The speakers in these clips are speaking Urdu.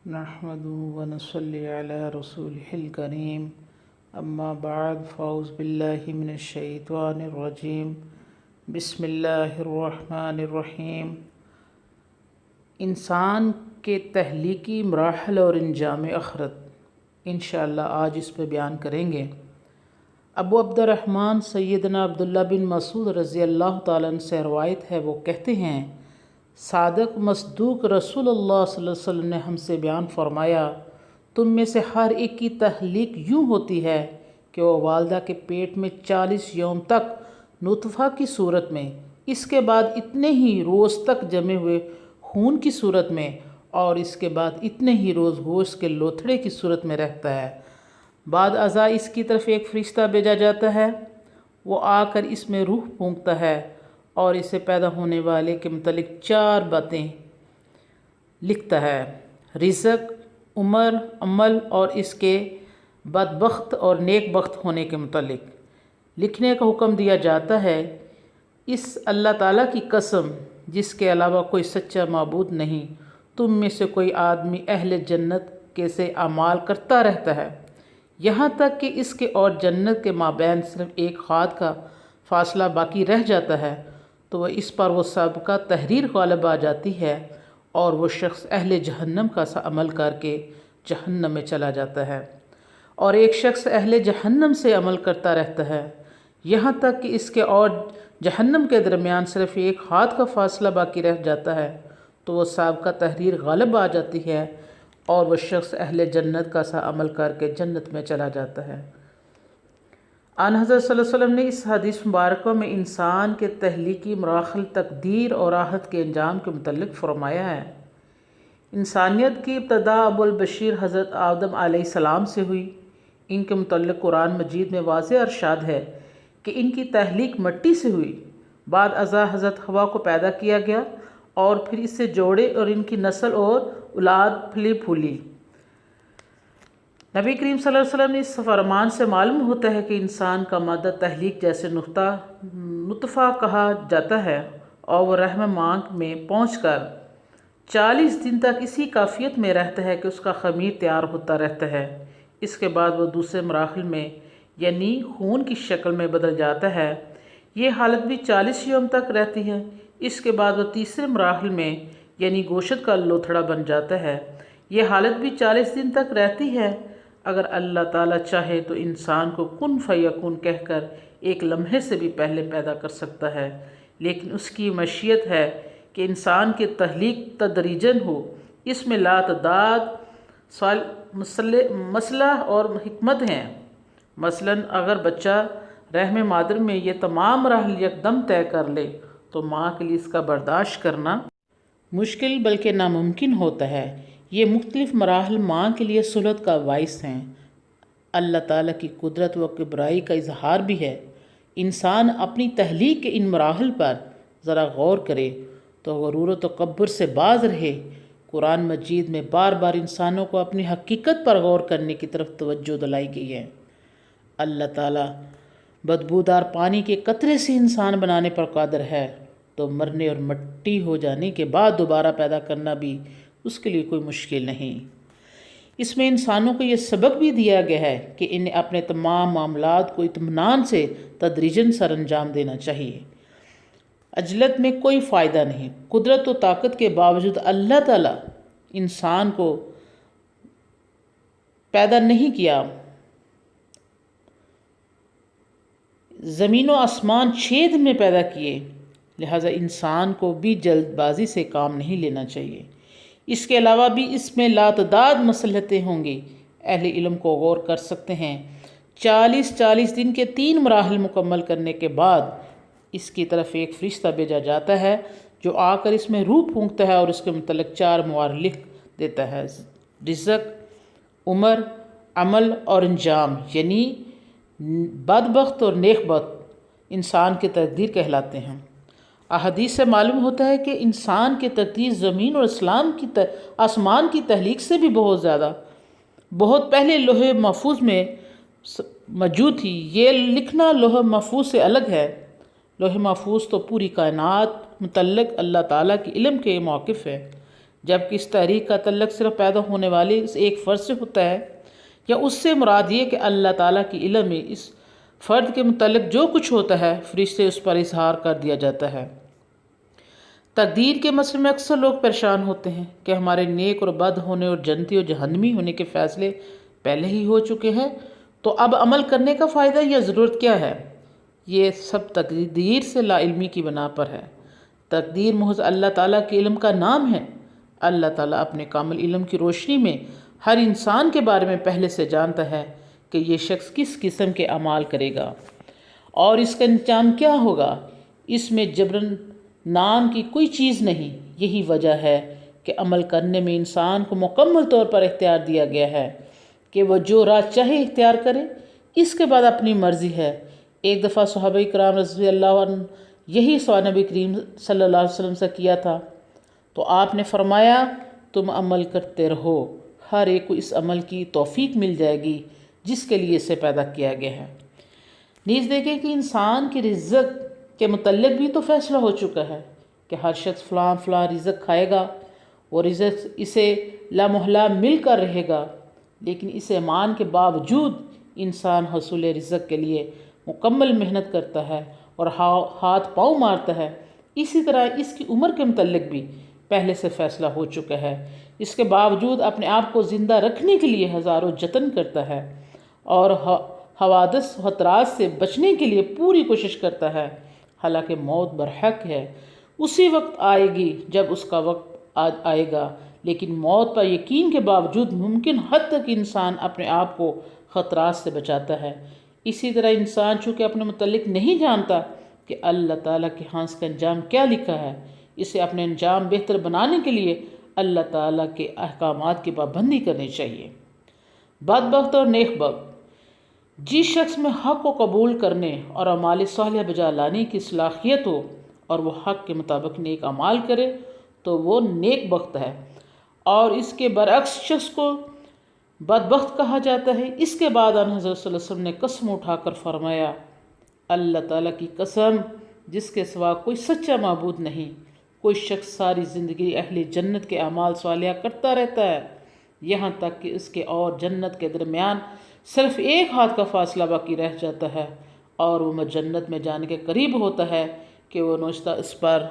نحمده ونصلي على رسوله الكريم اما بعد فاعوذ باللہ من الشیطان الرجیم بسم اللہ الرحمن الرحیم۔ انسان کے تخلیقی مراحل اور انجام آخرت انشاءاللہ آج اس پہ بیان کریں گے۔ ابو عبد الرحمن سیدنا عبداللہ بن مسعود رضی اللہ تعالیٰ عنہ سے روایت ہے، وہ کہتے ہیں صادق مصدوق رسول اللہ صلی اللہ علیہ وسلم نے ہم سے بیان فرمایا، تم میں سے ہر ایک کی تخلیق یوں ہوتی ہے کہ وہ والدہ کے پیٹ میں 40 یوم تک نطفہ کی صورت میں، اس کے بعد اتنے ہی روز تک جمے ہوئے خون کی صورت میں، اور اس کے بعد اتنے ہی روز گوشت کے لوتھڑے کی صورت میں رہتا ہے۔ بعد ازاں اس کی طرف ایک فرشتہ بھیجا جاتا ہے، وہ آ کر اس میں روح پھونکتا ہے اور اسے پیدا ہونے والے کے متعلق 4 باتیں لکھتا ہے: رزق، عمر، عمل اور اس کے بدبخت اور نیک بخت ہونے کے متعلق لکھنے کا حکم دیا جاتا ہے۔ اس اللہ تعالیٰ کی قسم جس کے علاوہ کوئی سچا معبود نہیں، تم میں سے کوئی آدمی اہل جنت کے سے اعمال کرتا رہتا ہے یہاں تک کہ اس کے اور جنت کے مابین صرف ایک ہاتھ کا فاصلہ باقی رہ جاتا ہے، تو وہ اس پر وہ سابقہ تحریر غالب آ جاتی ہے اور وہ شخص اہل جہنم کا سا عمل کر کے جہنم میں چلا جاتا ہے، اور ایک شخص اہل جہنم سے عمل کرتا رہتا ہے یہاں تک کہ اس کے اور جہنم کے درمیان صرف ایک ہاتھ کا فاصلہ باقی رہ جاتا ہے، تو وہ سابقہ تحریر غالب آ جاتی ہے اور وہ شخص اہل جنت کا سا عمل کر کے جنت میں چلا جاتا ہے۔ آن حضرت صلی اللہ علیہ وسلم نے اس حدیث مبارکہ میں انسان کے تخلیقی مراحل، تقدیر اور راحت کے انجام کے متعلق فرمایا ہے۔ انسانیت کی ابتدا ابو البشر حضرت آدم علیہ السلام سے ہوئی۔ ان کے متعلق قرآن مجید میں واضح ارشاد ہے کہ ان کی تخلیق مٹی سے ہوئی، بعد ازاں حضرت حوا کو پیدا کیا گیا اور پھر اس سے جوڑے اور ان کی نسل اور اولاد پھلی پھولی۔ نبی کریم صلی اللہ علیہ وسلم نے اس فرمان سے معلوم ہوتا ہے کہ انسان کا مادہ تخلیق جیسے نطفہ کہا جاتا ہے، اور وہ رحم ماں میں پہنچ کر 40 دن تک اسی کیفیت میں رہتا ہے کہ اس کا خمیر تیار ہوتا رہتا ہے۔ اس کے بعد وہ دوسرے مراحل میں یعنی خون کی شکل میں بدل جاتا ہے، یہ حالت بھی 40 یوم تک رہتی ہے۔ اس کے بعد وہ تیسرے مراحل میں یعنی گوشت کا لوتھڑا بن جاتا ہے، یہ حالت بھی 40 دن تک رہتی ہے۔ اگر اللہ تعالیٰ چاہے تو انسان کو کن فیکون کہہ کر ایک لمحے سے بھی پہلے پیدا کر سکتا ہے، لیکن اس کی مشیت ہے کہ انسان کی تخلیق تدریجاً ہو۔ اس میں لا تعداد مسئلہ اور حکمت ہیں۔ مثلاً اگر بچہ رحم مادر میں یہ تمام مراحل یکدم طے کر لے تو ماں کے لیے اس کا برداشت کرنا مشکل بلکہ ناممکن ہوتا ہے۔ یہ مختلف مراحل ماں کے لیے سہولت کا باعث ہیں۔ اللہ تعالیٰ کی قدرت و کبریائی کا اظہار بھی ہے۔ انسان اپنی تخلیق کے ان مراحل پر ذرا غور کرے تو غرور و تکبر سے باز رہے۔ قرآن مجید میں بار بار انسانوں کو اپنی حقیقت پر غور کرنے کی طرف توجہ دلائی گئی ہے۔ اللہ تعالیٰ بدبودار پانی کے قطرے سے انسان بنانے پر قادر ہے، تو مرنے اور مٹی ہو جانے کے بعد دوبارہ پیدا کرنا بھی اس کے لیے کوئی مشکل نہیں۔ اس میں انسانوں کو یہ سبق بھی دیا گیا ہے کہ انہیں اپنے تمام معاملات کو اطمینان سے تدریجاً سر انجام دینا چاہیے۔ عجلت میں کوئی فائدہ نہیں۔ قدرت و طاقت کے باوجود اللہ تعالیٰ انسان کو پیدا نہیں کیا، زمین و آسمان 6 دن میں پیدا کیے، لہٰذا انسان کو بھی جلد بازی سے کام نہیں لینا چاہیے۔ اس کے علاوہ بھی اس میں لاتعداد مصلحتیں ہوں گی۔ اہل علم کو غور کر سکتے ہیں۔ 40 دن کے 3 مراحل مکمل کرنے کے بعد اس کی طرف ایک فرشتہ بھیجا جاتا ہے جو آ کر اس میں روح پھونکتا ہے اور اس کے متعلق 4 مواد لکھ دیتا ہے: رزق، عمر، عمل اور انجام، یعنی بدبخت اور نیک بخت انسان کی تقدیر کہلاتے ہیں۔ احادیث سے معلوم ہوتا ہے کہ انسان کی تقدیر زمین اور آسمان کی تخلیق سے بھی بہت پہلے لوح محفوظ میں موجود تھی۔ یہ لکھنا لوح محفوظ سے الگ ہے۔ لوح محفوظ تو پوری کائنات متعلق اللہ تعالیٰ کے علم کے موقف ہے، جبکہ اس تحریک کا تعلق صرف پیدا ہونے والے اس ایک فرد سے ہوتا ہے، یا اس سے مراد یہ کہ اللہ تعالیٰ کی علم میں اس فرد کے متعلق جو کچھ ہوتا ہے فرشتے اس پر اظہار کر دیا جاتا ہے۔ تقدیر کے مسئلے میں اکثر لوگ پریشان ہوتے ہیں کہ ہمارے نیک اور بد ہونے اور جنتی اور جہنمی ہونے کے فیصلے پہلے ہی ہو چکے ہیں، تو اب عمل کرنے کا فائدہ یا ضرورت کیا ہے؟ یہ سب تقدیر سے لا علمی کی بنا پر ہے۔ تقدیر محض اللہ تعالیٰ کے علم کا نام ہے۔ اللہ تعالیٰ اپنے کامل علم کی روشنی میں ہر انسان کے بارے میں پہلے سے جانتا ہے کہ یہ شخص کس قسم کے اعمال کرے گا اور اس کا انجام کیا ہوگا۔ اس میں جبراً نان کی کوئی چیز نہیں۔ یہی وجہ ہے کہ عمل کرنے میں انسان کو مکمل طور پر اختیار دیا گیا ہے کہ وہ جو راہ چاہے اختیار کرے، اس کے بعد اپنی مرضی ہے۔ ایک دفعہ صحابہ کرام رضی اللہ عنہ یہی سوال نبی کریم صلی اللہ علیہ وسلم سے کیا تھا، تو آپ نے فرمایا تم عمل کرتے رہو، ہر ایک کو اس عمل کی توفیق مل جائے گی جس کے لیے اسے پیدا کیا گیا ہے۔ نیز دیکھیں کہ انسان کی رزق کے متعلق بھی تو فیصلہ ہو چکا ہے کہ ہر شخص فلاں فلاں رزق کھائے گا، وہ رزق اسے لامحالہ مل کر رہے گا، لیکن اس ایمان کے باوجود انسان حصول رزق کے لیے مکمل محنت کرتا ہے اور ہاتھ پاؤں مارتا ہے۔ اسی طرح اس کی عمر کے متعلق بھی پہلے سے فیصلہ ہو چکا ہے۔ اس کے باوجود اپنے آپ کو زندہ رکھنے کے لیے ہزاروں جتن کرتا ہے اور حوادث و خطرات سے بچنے کے لیے پوری کوشش کرتا ہے، حالانکہ موت برحق ہے، اسی وقت آئے گی جب اس کا وقت آئے گا، لیکن موت پر یقین کے باوجود ممکن حد تک انسان اپنے آپ کو خطرات سے بچاتا ہے۔ اسی طرح انسان چونکہ اپنے متعلق نہیں جانتا کہ اللہ تعالیٰ کے ہاں اس کا انجام کیا لکھا ہے، اسے اپنے انجام بہتر بنانے کے لیے اللہ تعالیٰ کے احکامات کی پابندی کرنی چاہیے۔ بدبخت اور نیک بخت، جس شخص میں حق کو قبول کرنے اور اعمال صالحہ بجا لانے کی صلاحیت ہو اور وہ حق کے مطابق نیک اعمال کرے تو وہ نیک بخت ہے، اور اس کے برعکس شخص کو بدبخت کہا جاتا ہے۔ اس کے بعد حضرت صلی اللہ علیہ وسلم نے قسم اٹھا کر فرمایا، اللہ تعالیٰ کی قسم جس کے سوا کوئی سچا معبود نہیں، کوئی شخص ساری زندگی اہل جنت کے اعمال صالحہ کرتا رہتا ہے یہاں تک کہ اس کے اور جنت کے درمیان صرف ایک ہاتھ کا فاصلہ باقی رہ جاتا ہے، اور وہ جنت میں جانے کے قریب ہوتا ہے کہ وہ نوشتہ اس پر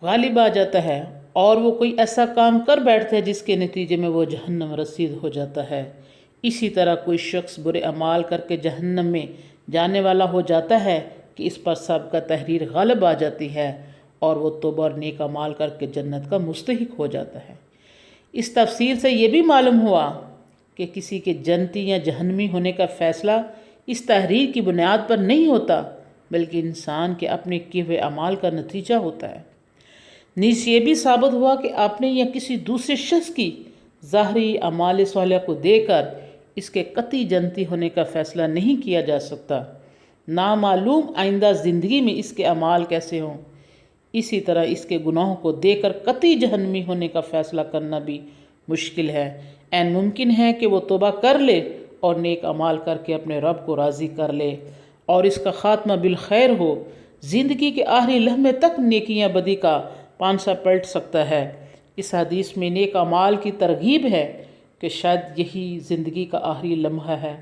غالب آ جاتا ہے، اور وہ کوئی ایسا کام کر بیٹھتا ہے جس کے نتیجے میں وہ جہنم رسید ہو جاتا ہے۔ اسی طرح کوئی شخص برے اعمال کر کے جہنم میں جانے والا ہو جاتا ہے کہ اس پر سب کا تحریر غالب آ جاتی ہے، اور وہ توبہ اور نیک اعمال کر کے جنت کا مستحق ہو جاتا ہے۔ اس تفسیر سے یہ بھی معلوم ہوا کہ کسی کے جنتی یا جہنمی ہونے کا فیصلہ اس تحریر کی بنیاد پر نہیں ہوتا، بلکہ انسان کے اپنے کیے ہوئے اعمال کا نتیجہ ہوتا ہے۔ نیز یہ بھی ثابت ہوا کہ اپنے یا کسی دوسرے شخص کی ظاہری اعمال صالحہ کو دے کر اس کے قطعی جنتی ہونے کا فیصلہ نہیں کیا جا سکتا۔ نامعلوم آئندہ زندگی میں اس کے اعمال کیسے ہوں، اسی طرح اس کے گناہوں کو دے کر قطعی جہنمی ہونے کا فیصلہ کرنا بھی مشکل ہے۔ عین ممکن ہے کہ وہ توبہ کر لے اور نیک اعمال کر کے اپنے رب کو راضی کر لے اور اس کا خاتمہ بالخیر ہو، زندگی کے آخری لمحے تک نیکیاں بدی کا پانسا پلٹ سکتا ہے۔ اس حدیث میں نیک اعمال کی ترغیب ہے کہ شاید یہی زندگی کا آخری لمحہ ہے۔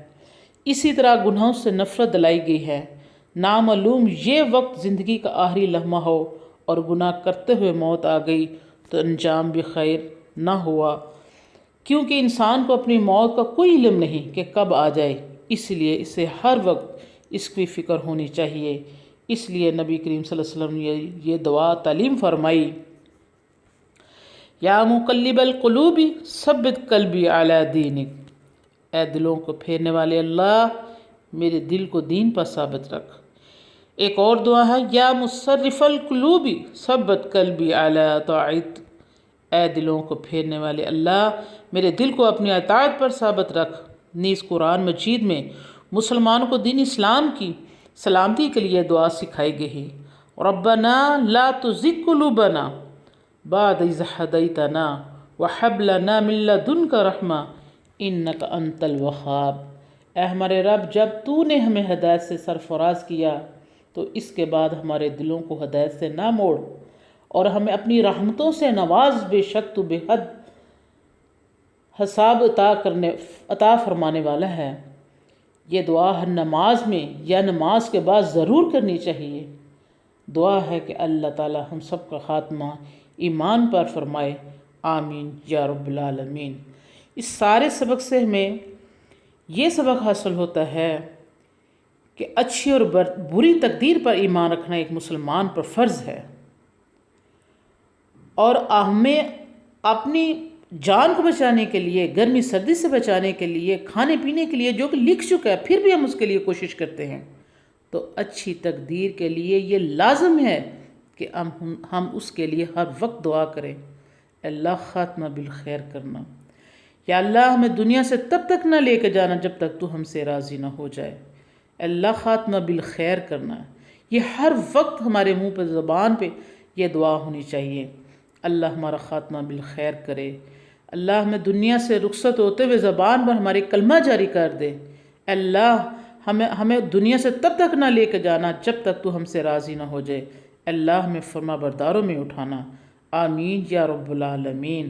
اسی طرح گناہوں سے نفرت دلائی گئی ہے۔ نامعلوم یہ وقت زندگی کا آخری لمحہ ہو اور گناہ کرتے ہوئے موت آ گئی تو انجام بھی خیر نہ ہوا، کیونکہ انسان کو اپنی موت کا کوئی علم نہیں کہ کب آ جائے، اس لیے اسے ہر وقت اس کی فکر ہونی چاہیے۔ اس لیے نبی کریم صلی اللہ علیہ وسلم نے یہ دعا تعلیم فرمائی، یا مقلب القلوب ثبت قلبی علی دینک، اے دلوں کو پھیرنے والے اللہ میرے دل کو دین پر ثابت رکھ۔ ایک اور دعا ہے، یا مصرف القلوب ثبت قلبی علی طاعتک، اے دلوں کو پھیرنے والے اللہ میرے دل کو اپنی اطاعت پر ثابت رکھ۔ نیز قرآن مجید میں مسلمانوں کو دین اسلام کی سلامتی کے لیے دعا سکھائی گئی ہے، ربنا لا تزغ قلوبنا بعد اذ ہدیتنا وہب لنا من لدنک رحمہ انک انت الوہاب، اے ہمارے رب جب تو نے ہمیں ہدایت سے سرفراز کیا تو اس کے بعد ہمارے دلوں کو ہدایت سے نہ موڑ، اور ہمیں اپنی رحمتوں سے نواز، بے شک تو بے حد حساب عطا فرمانے والا ہے۔ یہ دعا ہر نماز میں یا نماز کے بعد ضرور کرنی چاہیے۔ دعا ہے کہ اللہ تعالی ہم سب کا خاتمہ ایمان پر فرمائے، آمین یا رب العالمین۔ اس سارے سبق سے ہمیں یہ سبق حاصل ہوتا ہے کہ اچھی اور بری تقدیر پر ایمان رکھنا ایک مسلمان پر فرض ہے، اور ہمیں اپنی جان کو بچانے کے لیے، گرمی سردی سے بچانے کے لیے، کھانے پینے کے لیے جو کہ لکھ چکا ہے پھر بھی ہم اس کے لیے کوشش کرتے ہیں، تو اچھی تقدیر کے لیے یہ لازم ہے کہ ہم اس کے لیے ہر وقت دعا کریں، اللہ خاتمہ بالخیر کرنا۔ یا اللہ ہمیں دنیا سے تب تک نہ لے کے جانا جب تک تو ہم سے راضی نہ ہو جائے، اللہ خاتمہ بالخیر کرنا۔ یہ ہر وقت ہمارے منہ پہ، زبان پہ یہ دعا ہونی چاہیے، اللہ ہمارا خاتمہ بالخیر کرے، اللہ ہمیں دنیا سے رخصت ہوتے ہوئے زبان پر ہماری کلمہ جاری کر دے، اللہ ہمیں دنیا سے تب تک نہ لے کے جانا جب تک تو ہم سے راضی نہ ہو جائے، اللہ ہمیں فرما برداروں میں اٹھانا، آمین یا رب العالمین۔